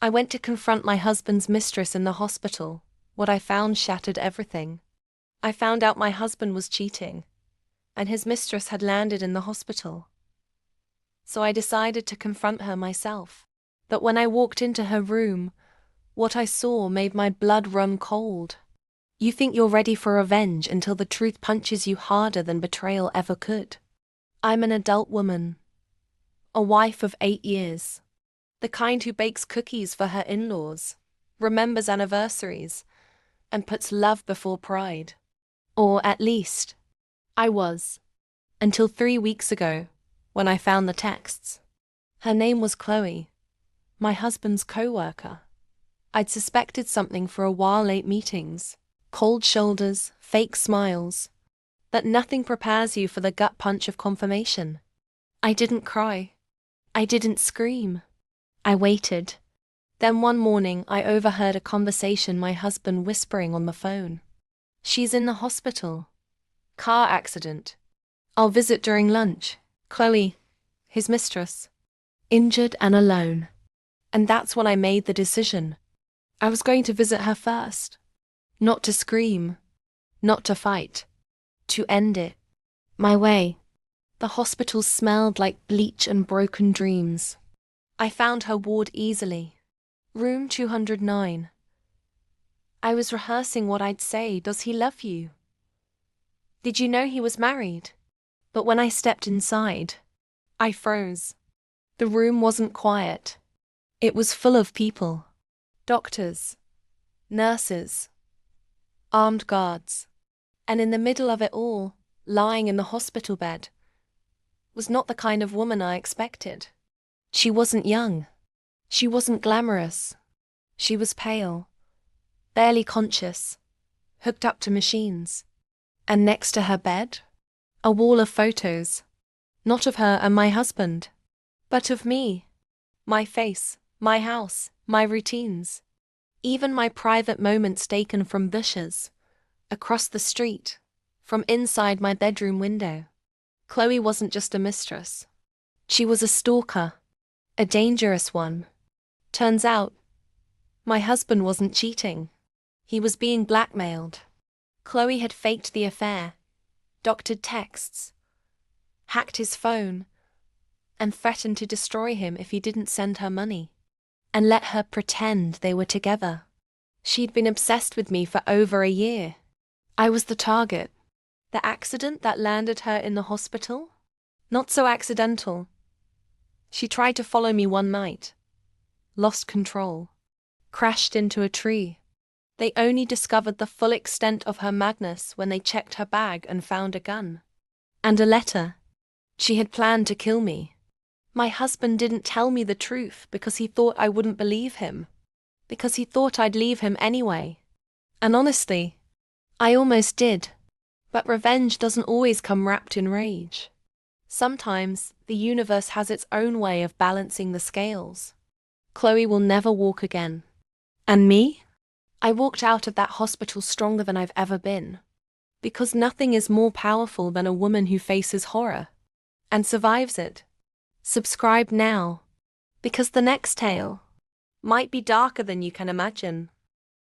I went to confront my husband's mistress in the hospital. What I found shattered everything. I found out my husband was cheating, and his mistress had landed in the hospital. So I decided to confront her myself. But when I walked into her room, what I saw made my blood run cold. You think you're ready for revenge until the truth punches you harder than betrayal ever could. I'm an adult woman, a wife of 8 years, the kind who bakes cookies for her in-laws, remembers anniversaries, and puts love before pride. Or at least, I was, until 3 weeks ago, when I found the texts. Her name was Chloe, my husband's co-worker. I'd suspected something for a while. Late meetings, cold shoulders, fake smiles. But nothing prepares you for the gut punch of confirmation. I didn't cry. I didn't scream. I waited. Then one morning I overheard a conversation my husband whispering on the phone. She's in the hospital. Car accident. I'll visit during lunch. Chloe, his mistress, injured and alone. And that's when I made the decision. I was going to visit her first. Not to scream. Not to fight. To end it. My way. The hospital smelled like bleach and broken dreams. I found her ward easily. Room 209. I was rehearsing what I'd say. Does he love you? Did you know he was married? But when I stepped inside, I froze. The room wasn't quiet. It was full of people. Doctors, nurses, armed guards. And in the middle of it all, lying in the hospital bed, was not the kind of woman I expected. She wasn't young. She wasn't glamorous. She was pale, barely conscious, hooked up to machines. And next to her bed, a wall of photos, not of her and my husband, but of me, my face, my house, my routines, even my private moments taken from bushes, across the street, from inside my bedroom window. Chloe wasn't just a mistress. She was a stalker, a dangerous one. Turns out, my husband wasn't cheating. He was being blackmailed. Chloe had faked the affair, doctored texts, hacked his phone, and threatened to destroy him if he didn't send her money, and let her pretend they were together. She'd been obsessed with me for over a year. I was the target. The accident that landed her in the hospital? Not so accidental. She tried to follow me one night, lost control, crashed into a tree. They only discovered the full extent of her madness when they checked her bag and found a gun. And a letter. She had planned to kill me. My husband didn't tell me the truth because he thought I wouldn't believe him. Because he thought I'd leave him anyway. And honestly, I almost did. But revenge doesn't always come wrapped in rage. Sometimes the universe has its own way of balancing the scales. Chloe will never walk again. And me? I walked out of that hospital stronger than I've ever been. Because nothing is more powerful than a woman who faces horror and survives it. Subscribe now, because the next tale might be darker than you can imagine.